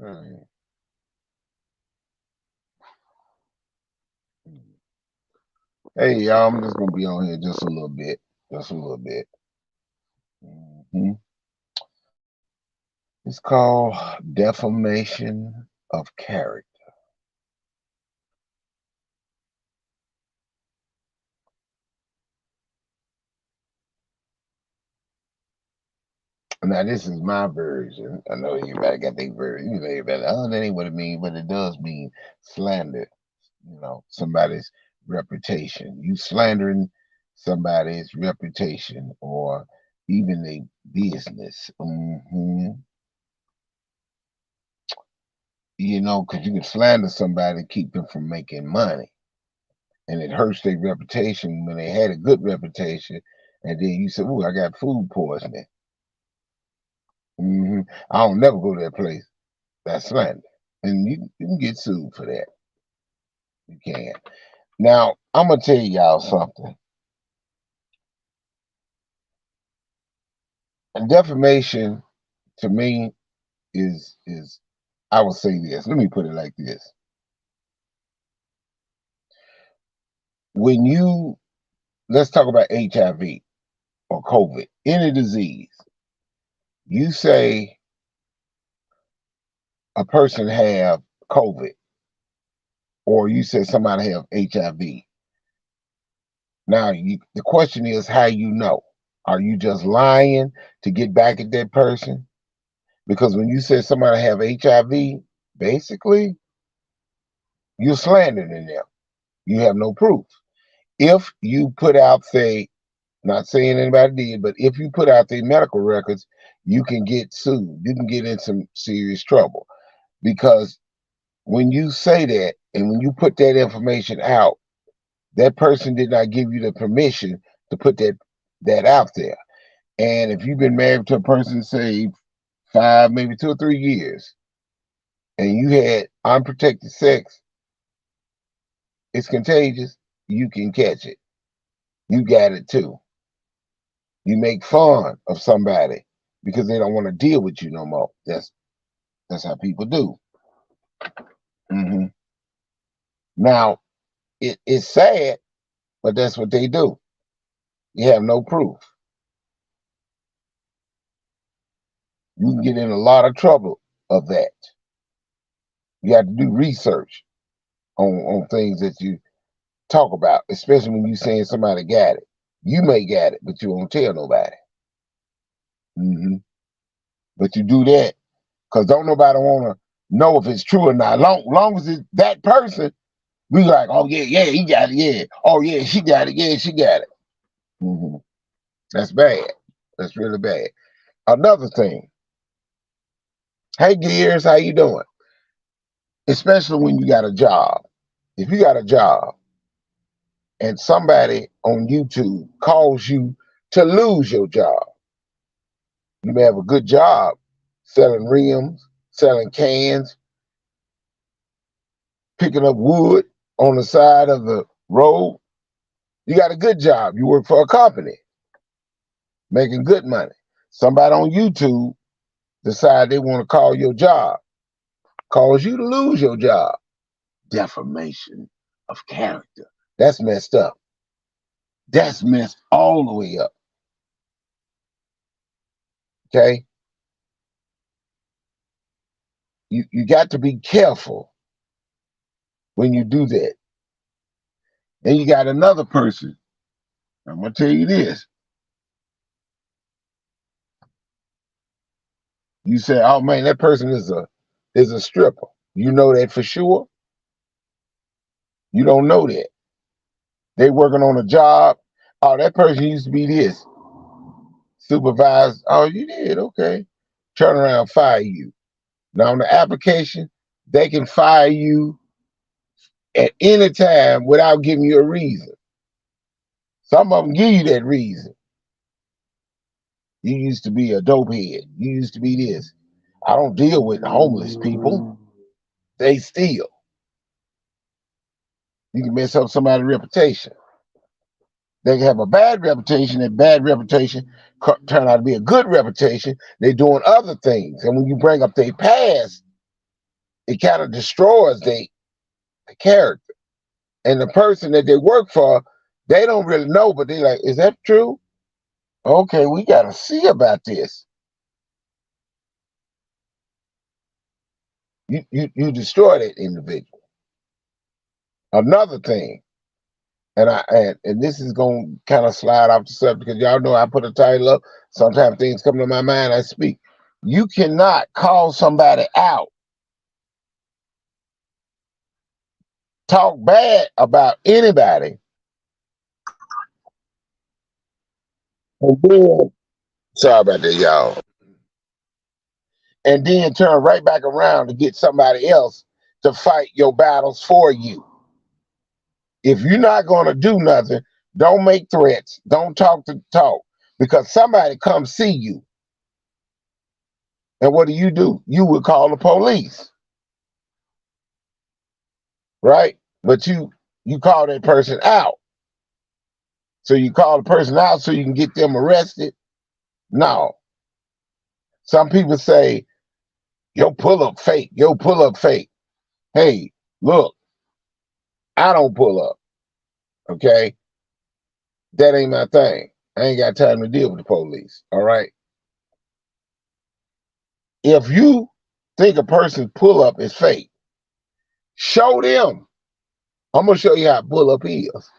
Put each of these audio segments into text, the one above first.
Right. Hey, y'all, I'm just gonna be on here just a little bit, just a little bit. Mhm. It's called defamation of character. Now, this is my version. I know everybody got their version. You know, everybody, oh, that ain't what it means, but it does mean slander. Somebody's reputation. You slandering somebody's reputation or even a business. Because you can slander somebody and keep them from making money. And it hurts their reputation when they had a good reputation. And then you say, "Ooh, I got food poisoning." hmm I don't never go to that place. That's slander. And you can get sued for that. You can. Now, I'm going to tell y'all something. And defamation, to me, is I will say this. Let me put it like this. When you let's talk about HIV or COVID, any disease, you say a person have COVID or you say somebody have HIV. Now the question is how you know. Are you just lying to get back at that person? Because when you say somebody have HIV, basically you're slandering them. You have no proof. If you put out, say, not saying anybody did, but if you put out the medical records, you can get sued. You can get in some serious trouble because when you say that and when you put that information out, that person did not give you the permission to put that out there. And if you've been married to a person, say 5, maybe 2 or 3 years, and you had unprotected sex, it's contagious. You can catch it. You got it too. You make fun of somebody because they don't want to deal with you no more. That's how people do. hmm Now it's sad, but that's what they do. You have no proof. You can get in a lot of trouble of that. You have to do research on things that you talk about, especially when you saying somebody got it. You may got it, but you won't tell nobody. hmm But you do that because don't nobody want to know if it's true or not. Long as it's that person, we like, oh yeah, yeah, he got it, yeah. Oh yeah, she got it, yeah, she got it. hmm That's bad. That's really bad. Another thing, hey Gears, how you doing? Especially when you got a job. If you got a job and somebody on YouTube calls you to lose your job, you may have a good job selling rims, selling cans, picking up wood on the side of the road. You got a good job. You work for a company, making good money. Somebody on YouTube decide they want to call your job, cause you to lose your job. Defamation of character. That's messed up. That's messed all the way up. Okay? You got to be careful when you do that. Then you got another person. I'm gonna tell you this. You say, oh man, that person is a stripper. You know that for sure? You don't know that. They working on a job. Oh, that person used to be this. Supervised. Oh, you did, okay. Turn around, fire you. Now on the application, they can fire you at any time without giving you a reason. Some of them give you that reason. You used to be a dope head. You used to be this. I don't deal with homeless people. They steal. You can mess up somebody's reputation. They can have a bad reputation. That bad reputation turn out to be a good reputation. They're doing other things. And when you bring up their past, it kind of destroys the character. And the person that they work for, they don't really know, but they're like, is that true? Okay, we got to see about this. You destroy that individual. Another thing, and this is going to kind of slide off the subject because y'all know I put a title up. Sometimes things come to my mind, I speak. You cannot call somebody out, talk bad about anybody, and then, sorry about that, y'all, and then turn right back around to get somebody else to fight your battles for you. If you're not going to do nothing, don't make threats. Don't talk the talk because somebody comes see you. And what do? You would call the police, right? But you call that person out. So you call the person out so you can get them arrested? No. Some people say, yo, pull up fake. Yo, pull up fake. Hey, look, I don't pull up. Okay? That ain't my thing. I ain't got time to deal with the police. All right. If you think a person's pull up is fake, show them. I'm gonna show you how pull up is.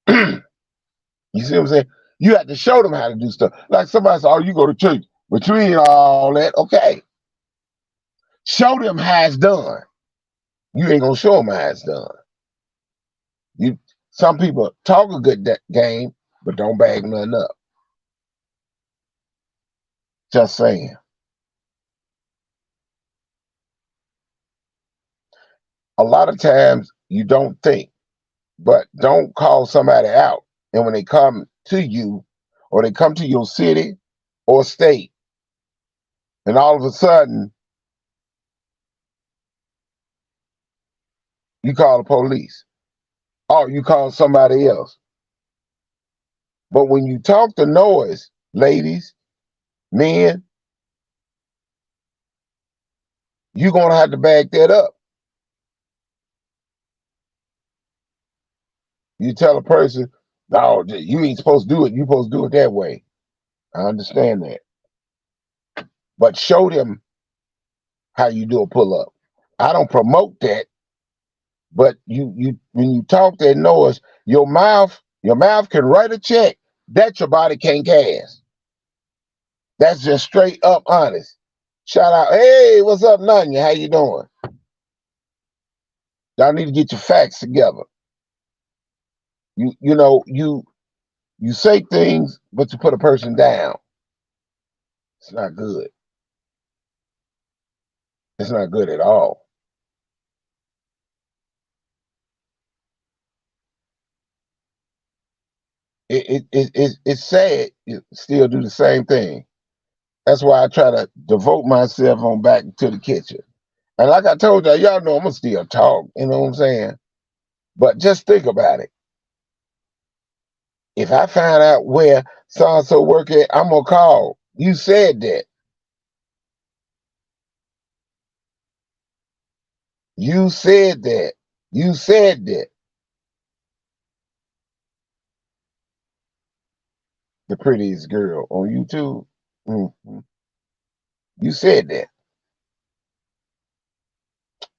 You see what I'm saying? You have to show them how to do stuff. Like somebody said, "Oh, you go to church, but you ain't all that." Okay, show them how it's done. You ain't gonna show them how it's done. You. Some people talk a good game, but don't bag nothing up. Just saying. A lot of times you don't think, but don't call somebody out. And when they come to you, or they come to your city or state, and all of a sudden you call the police, or you call somebody else. But when you talk the noise, ladies, men, you're gonna have to back that up. You tell a person, no, you ain't supposed to do it. You're supposed to do it that way. I understand that. But show them how you do a pull-up. I don't promote that, but you when you talk that noise, your mouth can write a check that your body can't cash. That's just straight up honest. Shout out, hey, what's up, Nanya? How you doing? Y'all need to get your facts together. You say things, but you put a person down. It's not good. It's not good at all. It's sad you still do the same thing. That's why I try to devote myself on back to the kitchen. And like I told y'all know I'm gonna still talk, you know what I'm saying? But just think about it. If I find out where so and so work at, I'm gonna call. You said that. You said that. You said that. The prettiest girl on YouTube. Mm-hmm. You said that.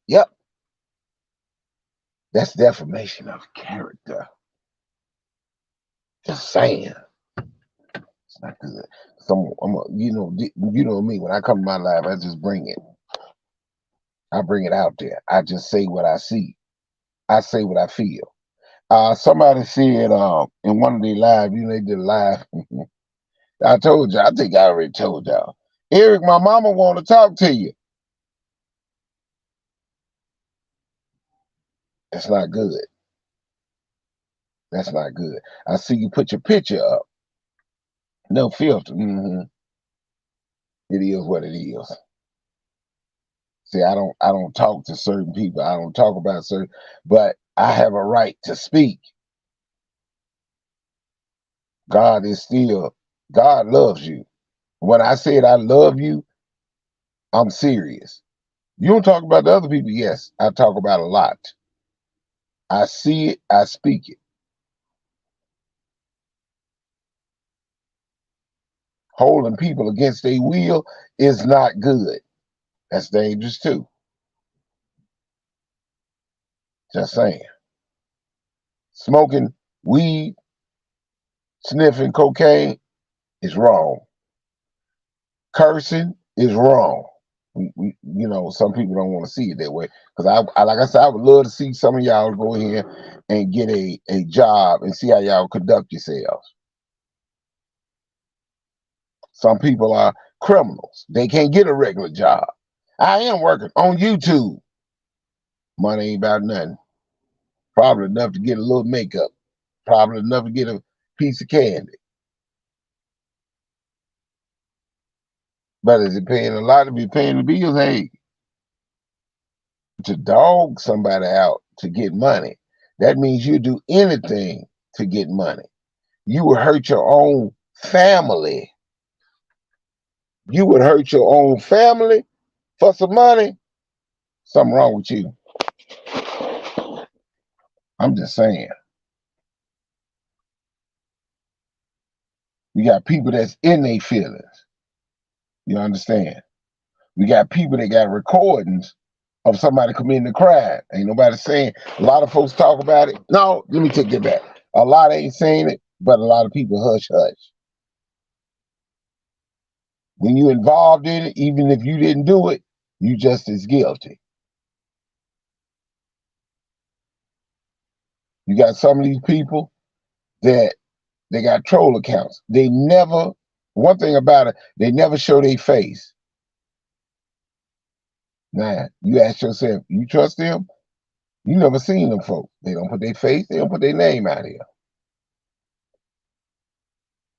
Yep. That's defamation of character. Just saying. It's not good. You know me. When I come to my life, I just bring it. I bring it out there. I just say what I see. I say what I feel. Somebody said in one of their live, they did a live. I told you. I think I already told y'all. Eric, my mama want to talk to you. That's not good. That's not good. I see you put your picture up. No filter. Mm-hmm. It is what it is. See, I don't talk to certain people. I don't talk about certain, but I have a right to speak. God is still, God loves you. When I said I love you, I'm serious. You don't talk about the other people. Yes, I talk about a lot. I see it, I speak it. Holding people against their will is not good. That's dangerous too. Just saying. Smoking weed, sniffing cocaine is wrong. Cursing is wrong. Some people don't want to see it that way. Because like I said, I would love to see some of y'all go here and get a job and see how y'all conduct yourselves. Some people are criminals. They can't get a regular job. I am working on YouTube. Money ain't about nothing. Probably enough to get a little makeup. Probably enough to get a piece of candy. But is it paying a lot to be paying the bills? Hey, to dog somebody out to get money, that means you do anything to get money. You would hurt your own family. You would hurt your own family for some money. Something wrong with you. I'm just saying. We got people that's in their feelings. You understand? We got people that got recordings of somebody committing a crime. Ain't nobody saying. A lot of folks talk about it. No, let me take that back. A lot ain't saying it, but a lot of people hush hush. When you involved in it, even if you didn't do it, you just as guilty. You got some of these people that they got troll accounts. They never, one thing about it, they never show their face. Now, you ask yourself, you trust them? You never seen them folks. They don't put their face, they don't put their name out here.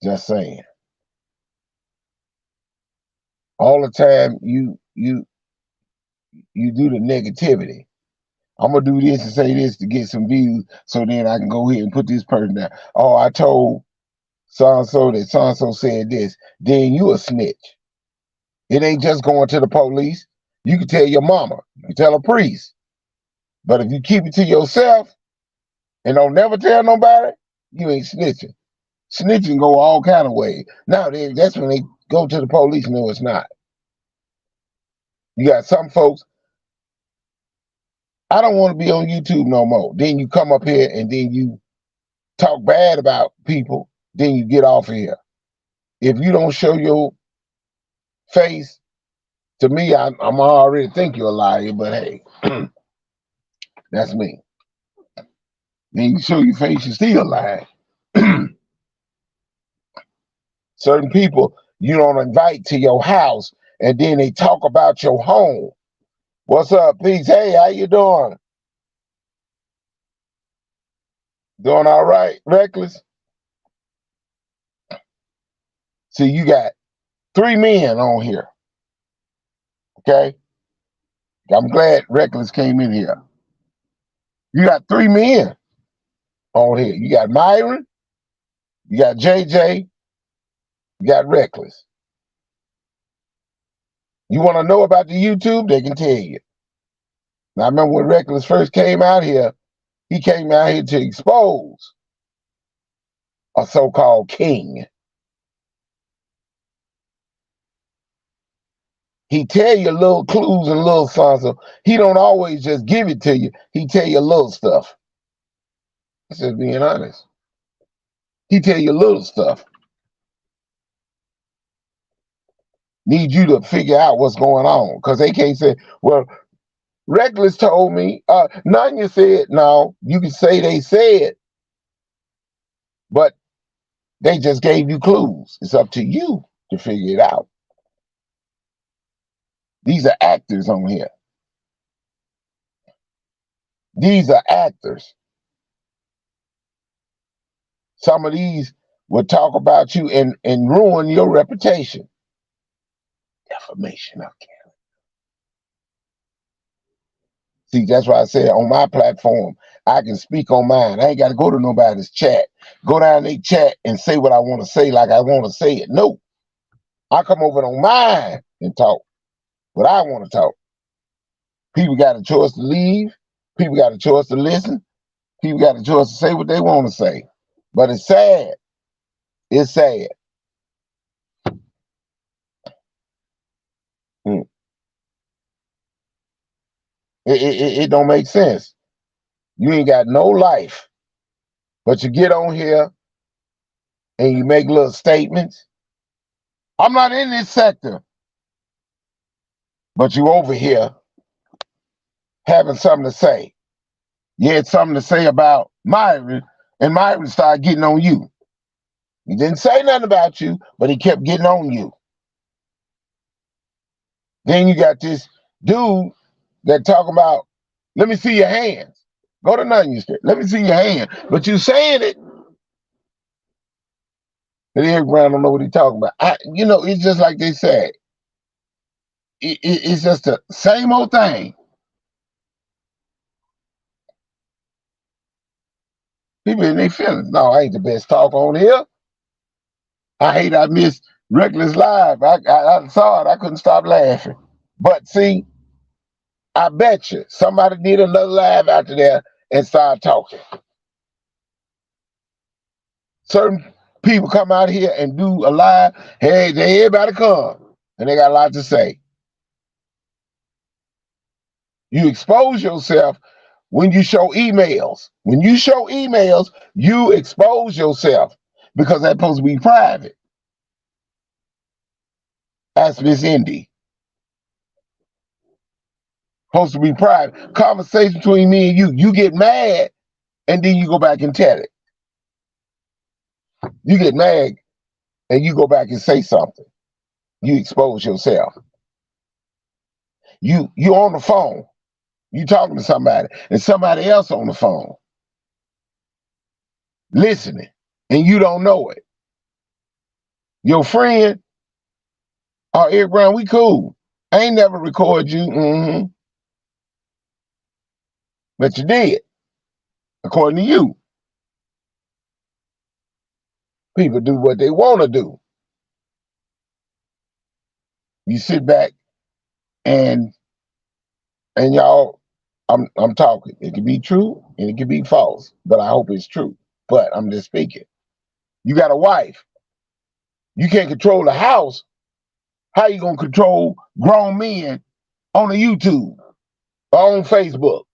Just saying. All the time you do the negativity. I'm gonna do this and say this to get some views, so then I can go ahead and put this person down. Oh, I told so-and-so that so-and-so said this. Then you a snitch. It ain't just going to the police. You can tell your mama. You can tell a priest. But if you keep it to yourself and don't never tell nobody, you ain't snitching. Snitching go all kind of ways. Now, that's when they go to the police. No, it's not. You got some folks, I don't want to be on YouTube no more. Then you come up here and then you talk bad about people. Then you get off of here. If you don't show your face, to me, I'm already think you're a liar, but hey, that's me. Then you show your face, you're still lying. Certain people you don't invite to your house, and then they talk about your home. What's up, peace? Hey, how you doing? Doing all right, Reckless? See, you got 3 men on here. Okay? I'm glad Reckless came in here. You got 3 men on here. You got Myron, you got JJ, you got Reckless. You want to know about the YouTube? They can tell you. Now, I remember when Reckless first came out here, he came out here to expose a so-called king. He tell you little clues and little songs. So he don't always just give it to you. He tell you little stuff. That's just being honest. He tell you little stuff. Need you to figure out what's going on. Because they can't say, well, Reckless told me. Nanya said, no, you can say they said, but they just gave you clues. It's up to you to figure it out. These are actors on here. These are actors. Some of these will talk about you and ruin your reputation. Defamation of character. See, that's why I said on my platform, I can speak on mine. I ain't got to go to nobody's chat. Go down their chat and say what I want to say like I want to say it. No. I come over on mine and talk what I want to talk. People got a choice to leave. People got a choice to listen. People got a choice to say what they want to say. But it's sad. It's sad. Mm. It don't make sense. You ain't got no life, but you get on here and you make little statements. I'm not in this sector, but you over here having something to say. You had something to say about Myron, and Myron started getting on you. He didn't say nothing about you, but he kept getting on you. Then you got this dude that talking about, let me see your hands. Go to none, you said, let me see your hand. But you saying it, and Eric Brown don't know what he talking about. It's just like they said. It's just the same old thing. People in their feelings. No, I ain't the best talker on here. I missed Reckless Live. I saw it. I couldn't stop laughing. But see, I bet you somebody did another live after there and started talking. Certain people come out here and do a live. Hey, everybody come. And they got a lot to say. You expose yourself when you show emails. When you show emails, you expose yourself because that's supposed to be private. Ask Miss Indy. Supposed to be private. Conversation between me and you. You get mad and then you go back and tell it. You get mad and you go back and say something. You expose yourself. You on the phone. You talking to somebody and somebody else on the phone listening and you don't know it. Your friend, Eric Brown, we cool. I ain't never record you. But you did, according to you. People do what they want to do. You sit back and y'all, I'm talking. It can be true and it can be false, but I hope it's true. But I'm just speaking. You got a wife. You can't control the house. How you gonna control grown men on a YouTube or on Facebook?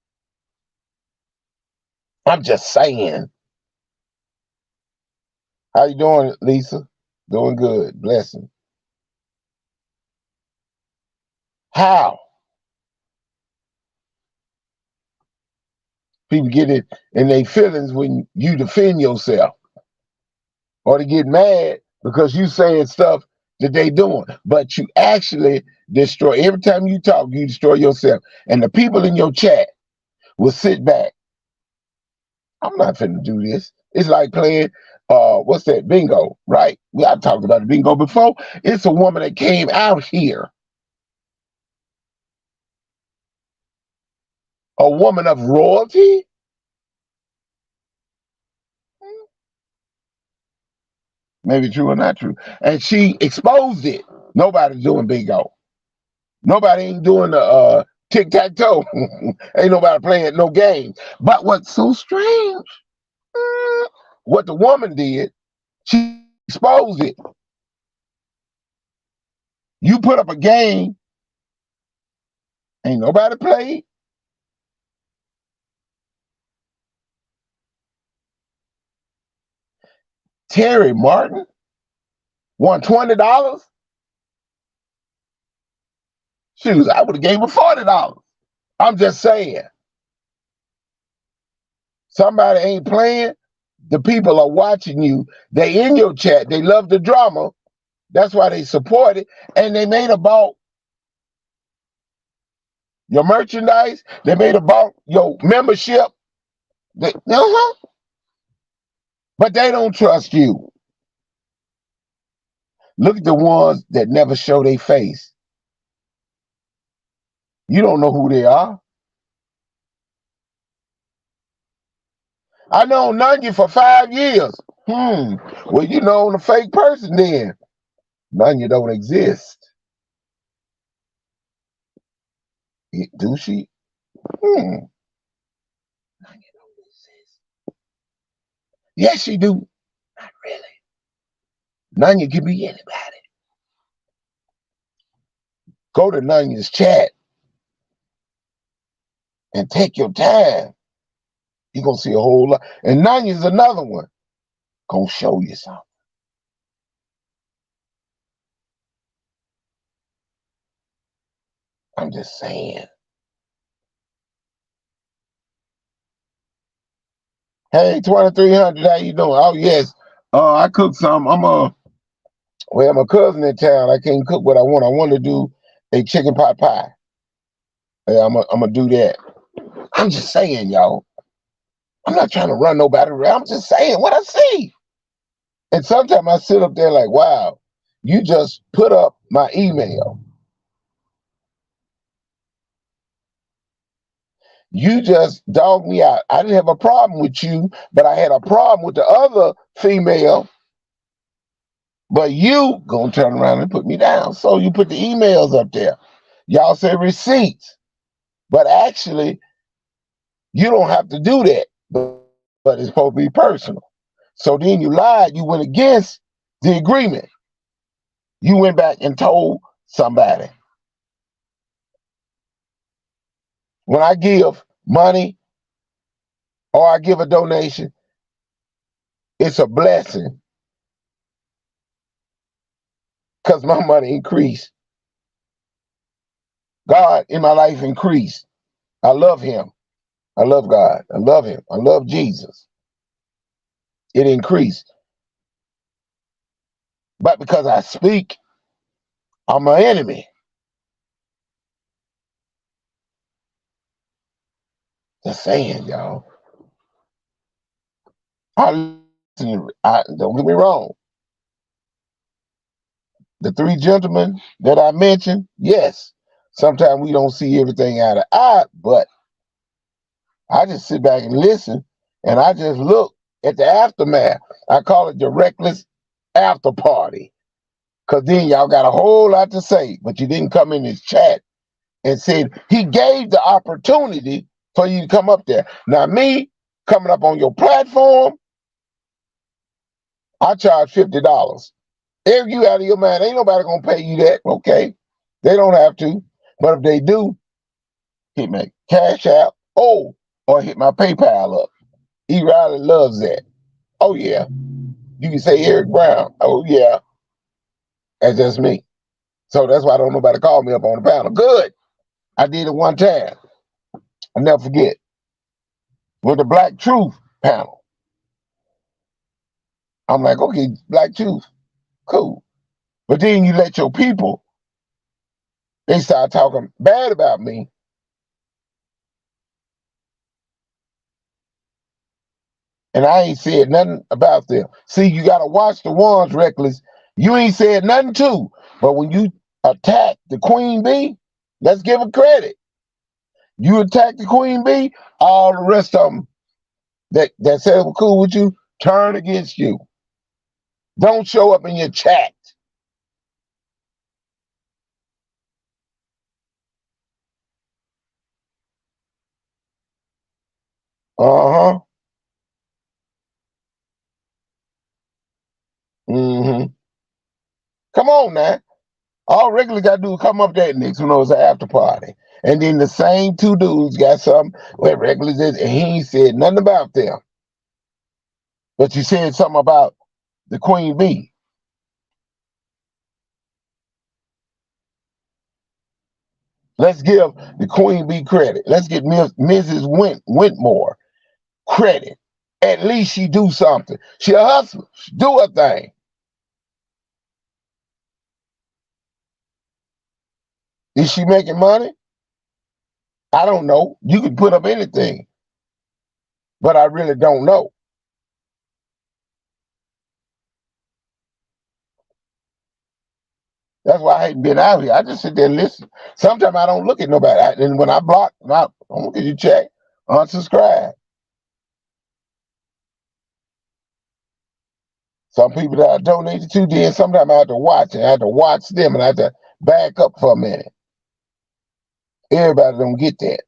I'm just saying. How you doing, Lisa? Doing good. Blessing. How? People get it in their feelings when you defend yourself. Or they get mad because you saying stuff that they doing. But you actually destroy, every time you talk, you destroy yourself. And the people in your chat will sit back. I'm not finna do this. It's like playing, what's that, bingo, right? I've talked about the bingo before. It's a woman that came out here. A woman of royalty? Maybe true or not true. And she exposed it. Nobody's doing bingo. Nobody ain't doing the tic-tac-toe. Ain't nobody playing no games. But what's so strange, what the woman did, she exposed it. You put up a game, ain't nobody played. Terry Martin won $20. Shoot, I would have gave her $40. I'm just saying. Somebody ain't playing. The people are watching you. They in your chat. They love the drama. That's why they support it. And they made about your merchandise. They made about your membership. But they don't trust you. Look at the ones that never show their face. You don't know who they are. I known Nunya for 5 years. Well, you know a fake person then. Nunya don't exist. Do she? Hmm. Yes, she do. Not really. Nanya can be anybody. Go to Nanya's chat and take your time. You're gonna see a whole lot. And Nanya's another one. Gonna show you something. I'm just saying. Hey, 2300, how you doing? Oh yes. I cooked some. Well, my cousin in town. I can't cook what I want. I want to do a chicken pot pie. Yeah, I'm gonna do that. I'm just saying, y'all. I'm not trying to run nobody around. I'm just saying what I see. And sometimes I sit up there like, wow, you just put up my email. You just dogged me out. I didn't have a problem with you, but I had a problem with the other female. But you gonna turn around and put me down. So you put the emails up there. Y'all say receipts. But actually, you don't have to do that. But it's supposed to be personal. So then you lied. You went against the agreement. You went back and told somebody. When I give money or I give a donation, it's a blessing because my money increased. God in my life increased. I love him. I love God. I love him. I love Jesus. It increased. But because I speak, I'm an enemy. Just saying, y'all. Don't get me wrong. The three gentlemen that I mentioned, yes, sometimes we don't see everything eye to eye, but I just sit back and listen, and I just look at the aftermath. I call it the reckless after party, because then y'all got a whole lot to say, but you didn't come in his chat and said he gave the opportunity for you to come up there. Now, me coming up on your platform, I charge $50. If you out of your mind, ain't nobody gonna pay you that, okay? They don't have to. But if they do, hit my Cash App, or hit my PayPal up. E. Riley loves that. Oh yeah. You can say Eric Brown. Oh yeah. That's just me. So that's why don't nobody call me up on the panel. Good. I did it one time. I'll never forget. With the Black Truth panel. I'm like, okay, Black Truth, cool. But then you let your people, they start talking bad about me. And I ain't said nothing about them. See, you got to watch the ones, Reckless. You ain't said nothing to. But when you attack the Queen Bee, let's give her credit. You attack the Queen Bee, all the rest of them that said it was cool with you, turn against you. Don't show up in your chat. Uh-huh. Mm-hmm. Come on now. All regular got to do is come up there next when it was an after party. And then the same two dudes got something where regular did, and he ain't said nothing about them. But you said something about the Queen Bee. Let's give the Queen Bee credit. Let's get Mrs. Wentmore credit. At least she do something. She a hustler. She do her thing. Is she making money? I don't know. You can put up anything, but I really don't know. That's why I ain't been out here. I just sit there and listen. Sometimes I don't look at nobody. And when I block, I don't look at your check, unsubscribe. Some people that I donated to, then sometimes I have to watch, and I have to watch them, and I have to back up for a minute. Everybody don't get that.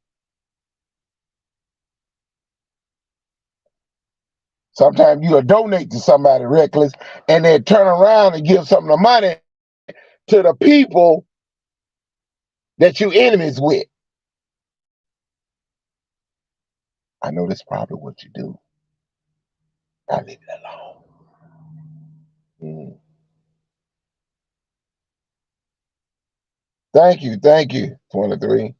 Sometimes you'll donate to somebody reckless and then turn around and give some of the money to the people that you enemies with. I know that's probably what you do. I leave it alone. Thank you, 23.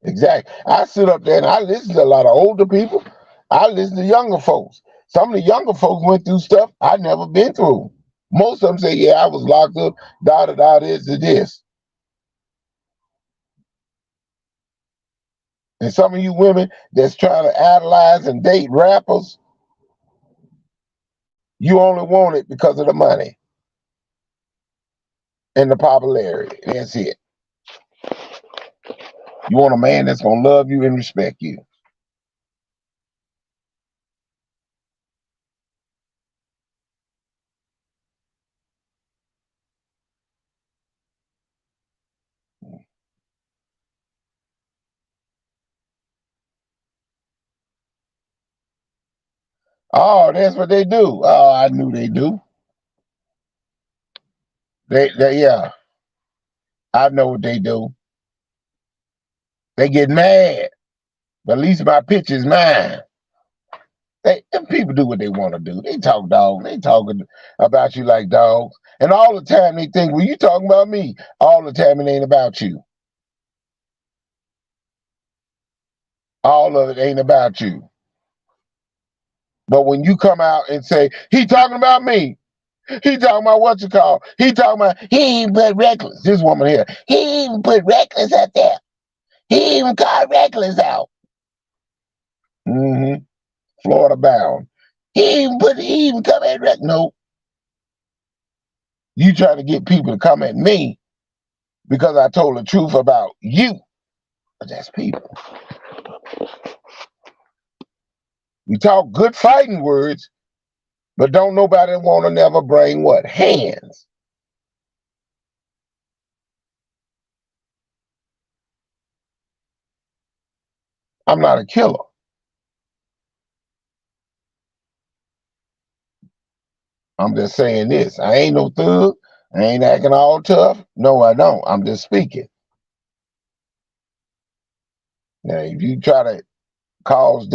Exactly. I sit up there and I listen to a lot of older people. I listen to younger folks. Some of the younger folks went through stuff I never been through. Most of them say, yeah, I was locked up, this to this. And some of you women that's trying to idolize and date rappers, you only want it because of the money and the popularity. That's it. You want a man that's going to love you and respect you. Oh, that's what they do. Oh, I knew they do. Yeah, I know what they do. They get mad, but at least my picture's mine. Them people do what they want to do. They talk dog. They talking about you like dogs. And all the time they think, well, you talking about me. All the time it ain't about you. All of it ain't about you. But when you come out and say, he talking about me. He talking about what you call. He talking about, he even put Reckless. This woman here. He even put Reckless out there. He even called Reckless out. Florida bound. He even come at Reckless. No. You try to get people to come at me because I told the truth about you. But that's people. We talk good fighting words, but don't nobody want to never bring what? Hands. I'm not a killer. I'm just saying this. I ain't no thug. I ain't acting all tough. No, I don't. I'm just speaking. Now, if you try to cause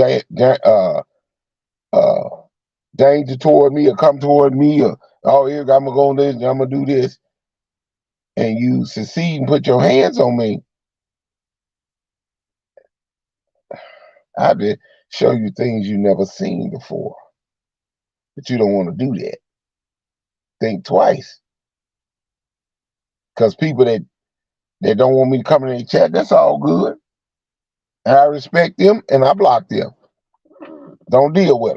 danger toward me or come toward me or, oh, here, I'm going to go on this, I'm going to do this, and you succeed and put your hands on me, I'll just show you things you never seen before. But you don't want to do that. Think twice. Because people that don't want me to come in their chat, that's all good. And I respect them and I block them. Don't deal with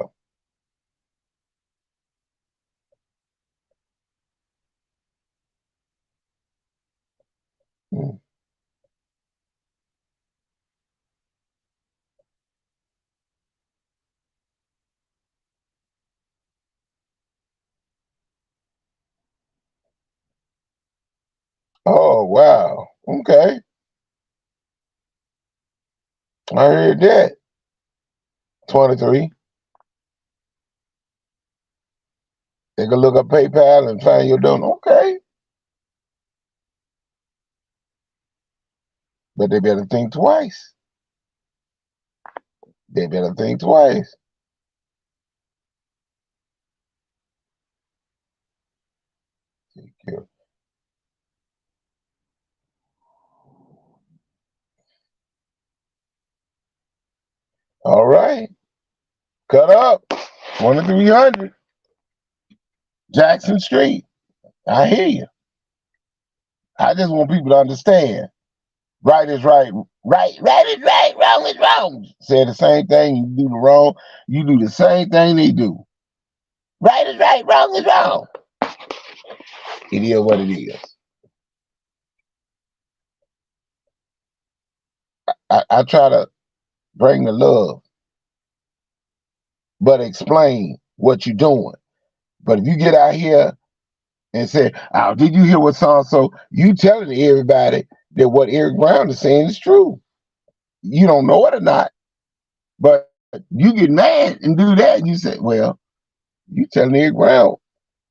them. Oh, wow. Okay. I heard that. 23. They can look up PayPal and find your donor. Okay. But they better think twice. They better think twice. All right. Cut up. 2300. Jackson Street. I hear you. I just want people to understand. Right is right. Right is right. Wrong is wrong. Say the same thing. You do the wrong. You do the same thing they do. Right is right. Wrong is wrong. It is what it is. I try to bring the love, but explain what you're doing. But if you get out here and say, oh, did you hear what so-and-so? You telling everybody that what Eric Brown is saying is true. You don't know it or not, but you get mad and do that, and you say, well, you telling Eric Brown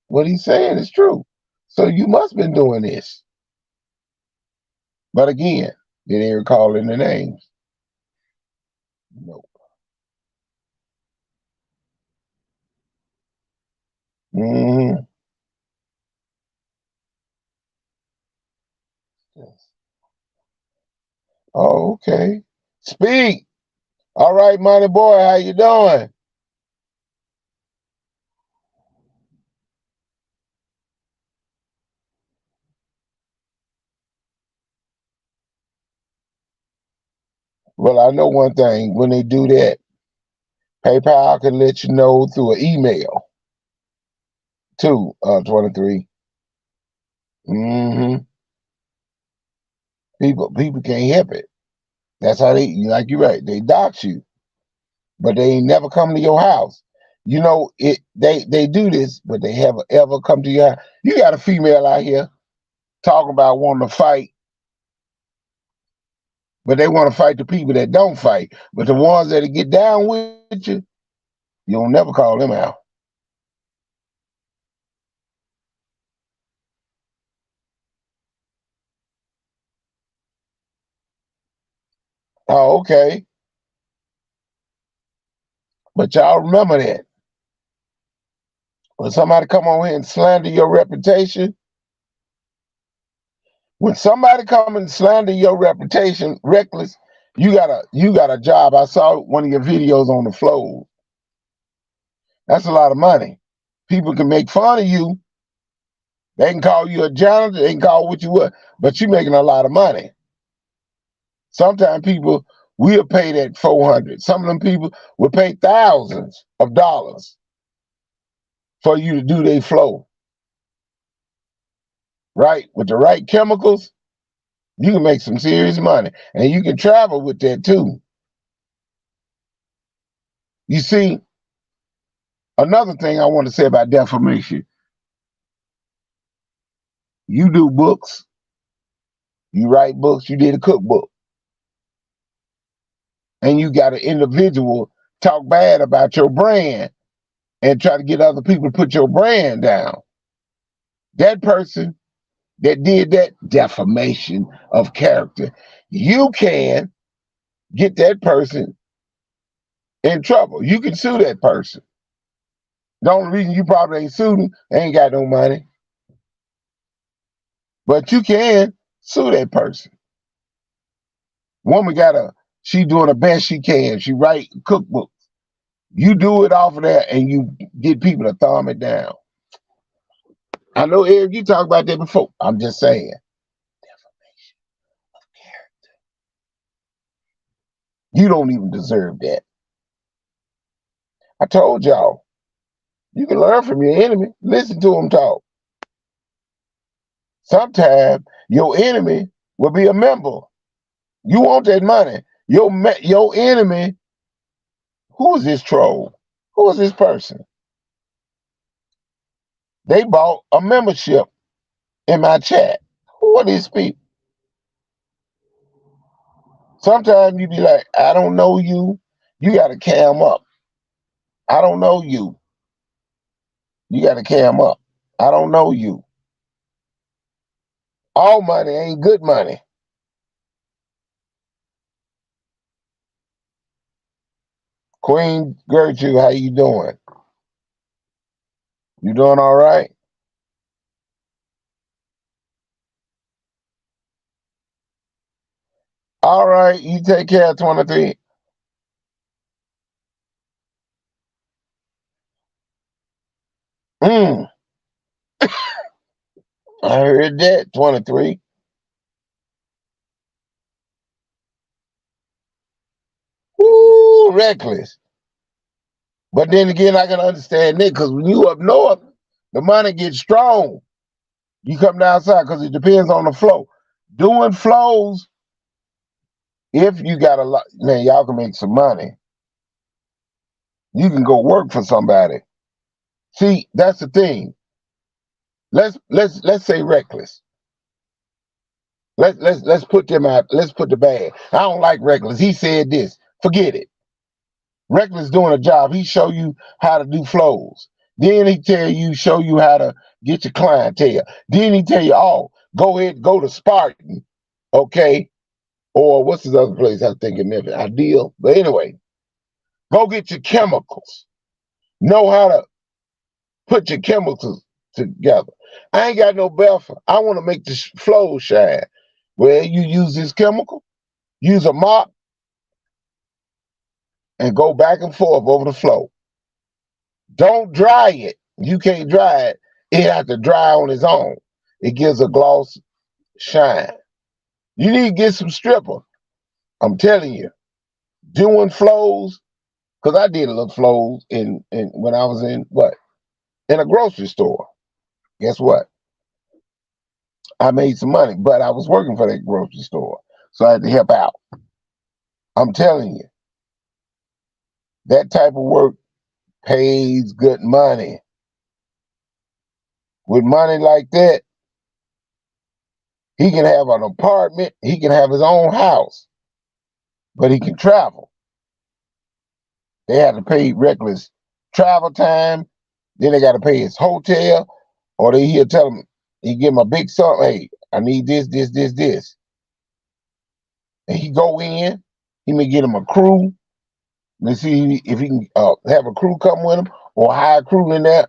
what he's saying is true. So you must have been doing this. But again, did Eric call in the names? No. Mm-hmm. Oh, okay. Speak. All right, money boy, how you doing? Well, I know one thing. When they do that, PayPal can let you know through an email too. 23. Mm-hmm. People can't help it. That's how they, like you're right. They dox you, but they ain't never come to your house. You know it. They do this, but they haven't ever come to your house. You got a female out here talking about wanting to fight, but they want to fight the people that don't fight. But the ones that get down with you don't never call them out. Oh, okay. But y'all remember that. When somebody come on here and slander your reputation, when somebody come and slander your reputation, reckless, you got a job. I saw one of your videos on the floor. That's a lot of money. People can make fun of you. They can call you a janitor. They can call what you want, but you're making a lot of money. Sometimes people will pay that 400. Some of them people will pay thousands of dollars for you to do their flow. Right? With the right chemicals, you can make some serious money. And you can travel with that too. You see, another thing I want to say about defamation, you do books, you write books, you did a cookbook, and you got an individual talk bad about your brand and try to get other people to put your brand down. That person that did that, defamation of character, you can get that person in trouble. You can sue that person. The only reason you probably ain't sued them, they ain't got no money. But you can sue that person. Woman she doing the best she can. She write cookbooks. You do it off of that and you get people to thumb it down. I know, Eric, you talked about that before. I'm just saying. Defamation of character. You don't even deserve that. I told y'all, you can learn from your enemy. Listen to them talk. Sometimes your enemy will be a member. You want that money. Your enemy, who is this troll? Who is this person? They bought a membership in my chat. Who are these people? Sometimes you be like, I don't know you. You got to cam up. I don't know you. You got to cam up. I don't know you. All money ain't good money. Queen Gertrude, how you doing? You doing all right? All right, you take care, 23. I heard that, 23. Ooh, reckless. But then again, I can understand that because when you up north, the money gets strong. You come down south because it depends on the flow. Doing flows, if you got a lot, man, y'all can make some money. You can go work for somebody. See, that's the thing. Let's say reckless. Let's put them out. Let's put the bad. I don't like Reckless. He said this. Forget it. Reckless doing a job. He show you how to do flows. Then he show you how to get your clientele. Then he tell you, oh, go ahead, go to Spartan, okay? Or what's his other place? I think in Memphis, Ideal. But anyway, go get your chemicals. Know how to put your chemicals together. I ain't got no buffer. I want to make the flow shine. Well, you use this chemical, use a mop, and go back and forth over the flow. Don't dry it. You can't dry it. It has to dry on its own. It gives a gloss shine. You need to get some stripper. I'm telling you. Doing flows, because I did a little flows in when I was in a grocery store. Guess what? I made some money, but I was working for that grocery store. So I had to help out. I'm telling you. That type of work pays good money. With money like that, he can have an apartment, he can have his own house, but he can travel. They had to pay Reckless travel time, then they got to pay his hotel, or he'll tell him, he give him a big sum, hey, I need this. And he go in, he may get him a crew. Let's see if he can have a crew come with him or hire a crew in there.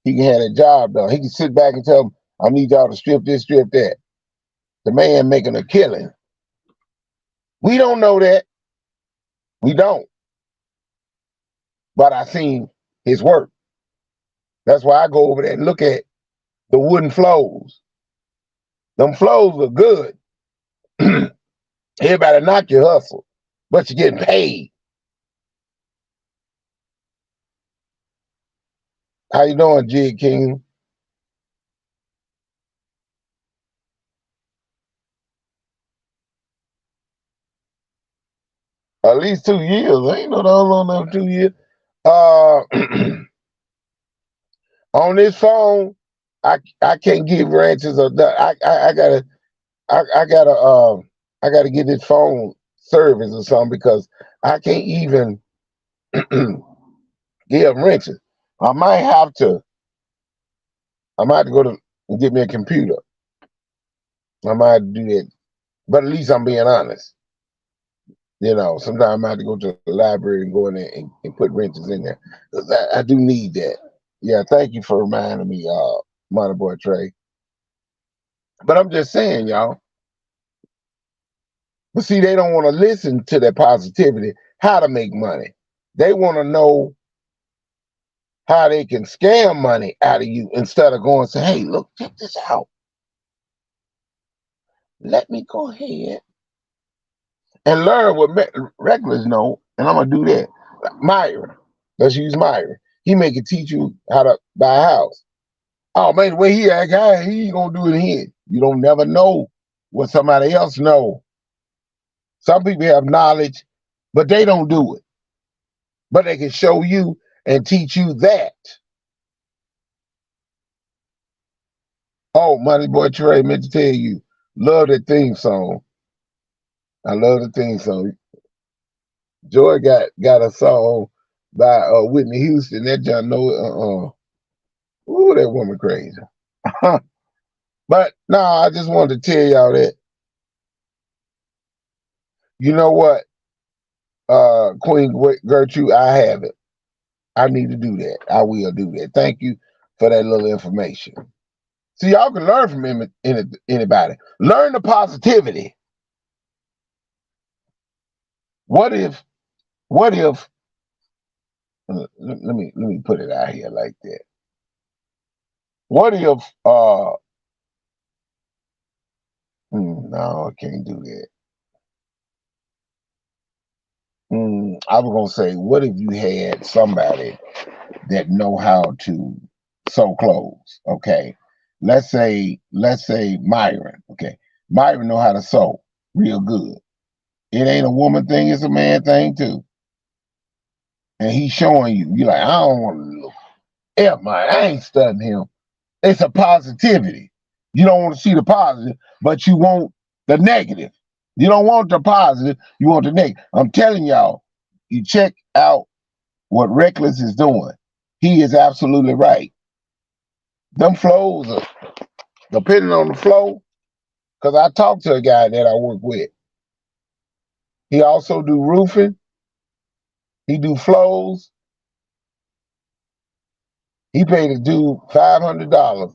He can have that job done. He can sit back and tell them, I need y'all to strip this, strip that. The man making a killing. We don't know that. We don't. But I seen his work. That's why I go over there and look at the wooden flows. Them flows are good. Everybody knock your hustle, but you're getting paid. How you doing, Jig King? At least 2 years. I ain't know that long enough 2 years. On this phone, I can't give ranches or I gotta get this phone service or something because I can't even give wrenches. I might have to go to and get me a computer. I might have to do that. But at least I'm being honest. You know, sometimes I might have to go to the library and go in there and put wrenches in there. I do need that. Yeah, thank you for reminding me, Money Boy Trey. But I'm just saying, y'all. But see, they don't want to listen to that positivity, how to make money. They want to know how they can scam money out of you instead of going and say, hey, look, check this out. Let me go ahead and learn what regulars know, and I'm going to do that. Myron, let's use Myron. He may can teach you how to buy a house. Oh, man, the way he act, he ain't going to do it here. You don't never know what somebody else know. Some people have knowledge, but they don't do it. But they can show you and teach you that. Oh, Money Boy Trey meant to tell you, love that theme song. I love the theme song. Joy got a song by Whitney Houston. That y'all know. Ooh, that woman crazy. But no, I just wanted to tell y'all that. You know what, Queen Gertrude, I have it. I need to do that. I will do that. Thank you for that little information. See, y'all can learn from anybody. Learn the positivity. What if? Let me put it out here like that. What if? No, I can't do that. I was gonna say, what if you had somebody that know how to sew clothes? Okay, let's say Myron. Okay, Myron know how to sew real good. It ain't a woman thing; it's a man thing too. And he's showing you. You're like, I don't want to look. Yeah, man, I ain't studying him. It's a positivity. You don't want to see the positive, but you want the negative. You don't want the positive, you want the negative. I'm telling y'all, you check out what Reckless is doing. He is absolutely right. Them flows are depending on the flow, because I talked to a guy that I work with. He also do roofing. He do flows. He paid a dude $500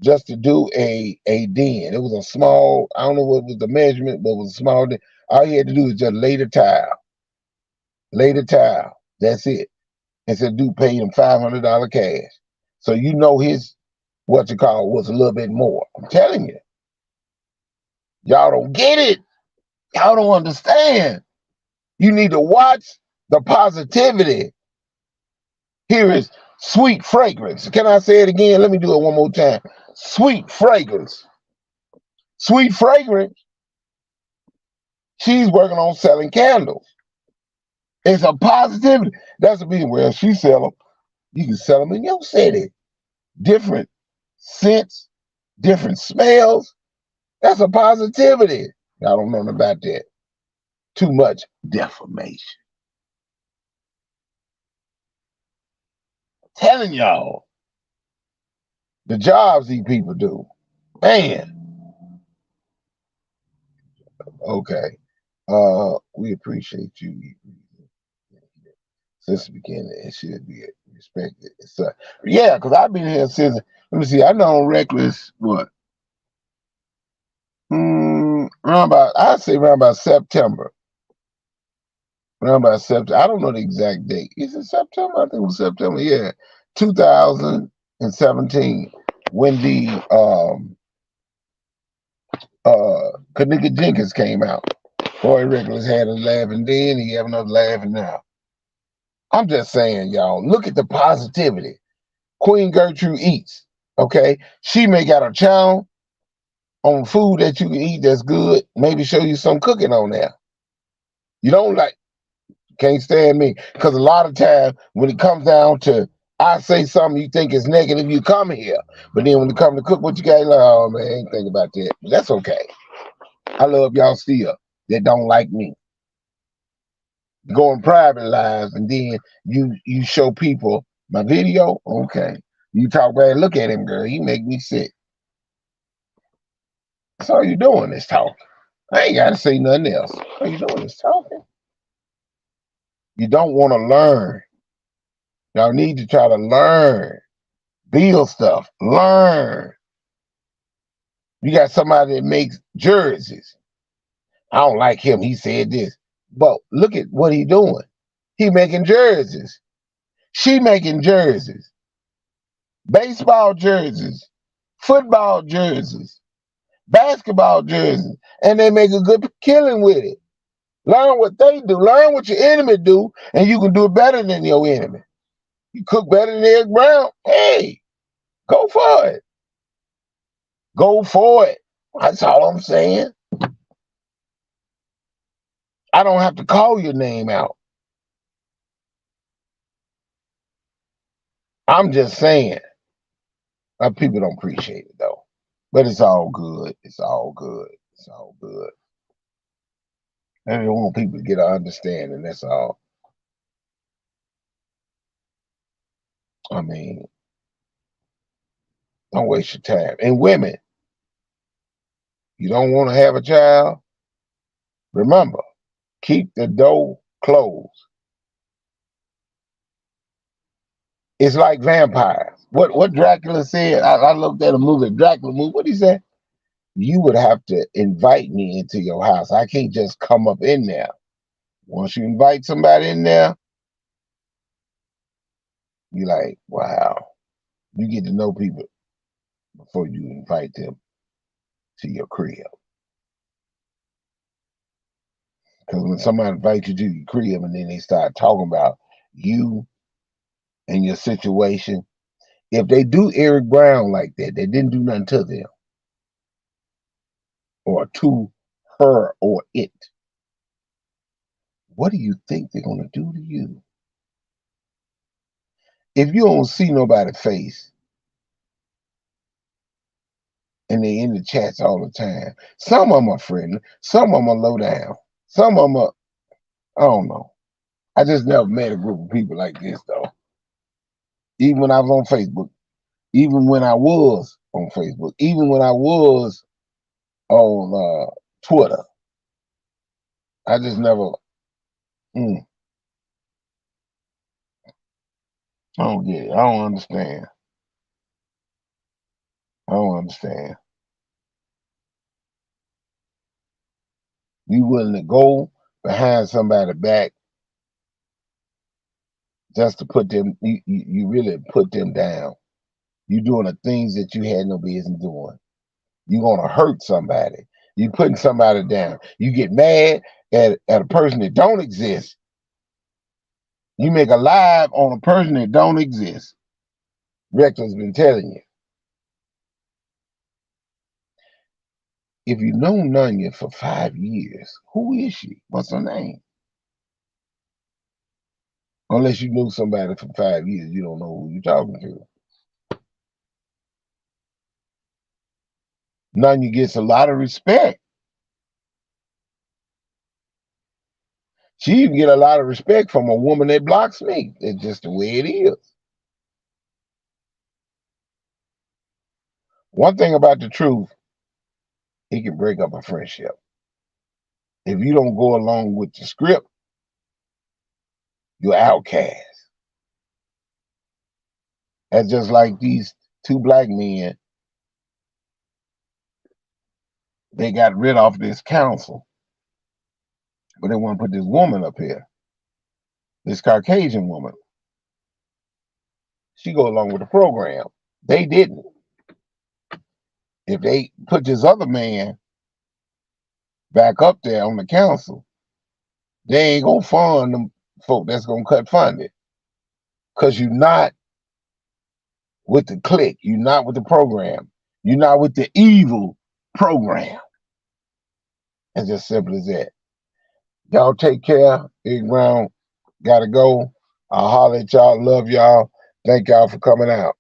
just to do a den. It was a small, I don't know what was the measurement, but it was a small den. All he had to do was just lay the tile. Lay the tile. That's it. And said dude paid him $500 cash. So you know his what you call was a little bit more. I'm telling you. Y'all don't get it. Y'all don't understand. You need to watch the positivity. Here is sweet fragrance. Can I say it again? Let me do it one more time. Sweet fragrance. Sweet fragrance. She's working on selling candles. It's a positivity. That's a mean. Well, she sell them. You can sell them in your city. Different scents, different smells. That's a positivity. I don't know nothing about that. Too much defamation. I'm telling y'all, the jobs these people do, man. Okay. We appreciate you since the beginning. It should be respected. Yeah, because I've been here since. Let me see. I know Reckless what? I'd say around about September. Around about September. I don't know the exact date. Is it September? I think it was September. Yeah, 2017 when the Kanika Jenkins came out. Roy Reckless had a laughing then, he have another laughing now. I'm just saying, y'all, look at the positivity. Queen Gertrude Eats, okay? She may got a channel on food that you can eat that's good, maybe show you some cooking on there. You don't like, can't stand me. Because a lot of times when it comes down to I say something you think is negative, you come here. But then when it comes to cook what you got, like, oh man, I ain't think about that. But that's okay. I love y'all still that don't like me. Go in private lives and then you show people my video, okay. You talk bad, look at him, girl. He make me sick. That's all you doing is talking. I ain't gotta say nothing else. All you doing is talking. You don't want to learn. Y'all need to try to learn. Build stuff. Learn. You got somebody that makes jerseys. I don't like him. He said this. But look at what he doing. He making jerseys. She making jerseys. Baseball jerseys. Football jerseys. Basketball jerseys. And they make a good killing with it. Learn what they do. Learn what your enemy do, and you can do it better than your enemy. You cook better than Eric Brown. Hey, go for it. Go for it. That's all I'm saying. I don't have to call your name out. I'm just saying. People don't appreciate it though. But it's all good. It's all good. It's all good. I don't want people to get an understanding. That's all. I mean, don't waste your time. And women, you don't want to have a child? Remember, keep the door closed. It's like vampires. What Dracula said, I looked at a movie, Dracula movie. What he said? You would have to invite me into your house. I can't just come up in there. Once you invite somebody in there, you're like, wow. You get to know people before you invite them to your crib. Because when somebody invites you to your crib and then they start talking about you and your situation, if they do Eric Brown like that, they didn't do nothing to them or to her or it. What do you think they're going to do to you? If you don't see nobody's face and they in the chats all the time. Some of them are friendly, some of them are low down, some of them are, I don't know. I just never met a group of people like this though. Even when I was on Facebook, even when I was on Facebook, even when I was on Twitter, I just never. I don't get it. I don't understand. I don't understand. You willing to go behind somebody's back just to put them? You really put them down. You doing the things that you had no business doing. You gonna hurt somebody. You putting somebody down. You get mad at a person that don't exist. You make a live on a person that don't exist. Rector's been telling you. If you know Nunya for 5 years, who is she? What's her name? Unless you knew somebody for 5 years, you don't know who you're talking to. Nunya gets a lot of respect. She even get a lot of respect from a woman that blocks me. It's just the way it is. One thing about the truth, it can break up a friendship. If you don't go along with the script, you're outcast. That's just like these two black men. They got rid of this council, but they want to put this woman up here, this Caucasian woman. She go along with the program. They didn't. If they put this other man back up there on the council, they ain't gonna fund them folk that's gonna cut funding. Cause you're not with the clique, you're not with the program, you're not with the evil program. It's just simple as that. Y'all take care. Big Brown, gotta go. I'll holler at y'all. Love y'all. Thank y'all for coming out.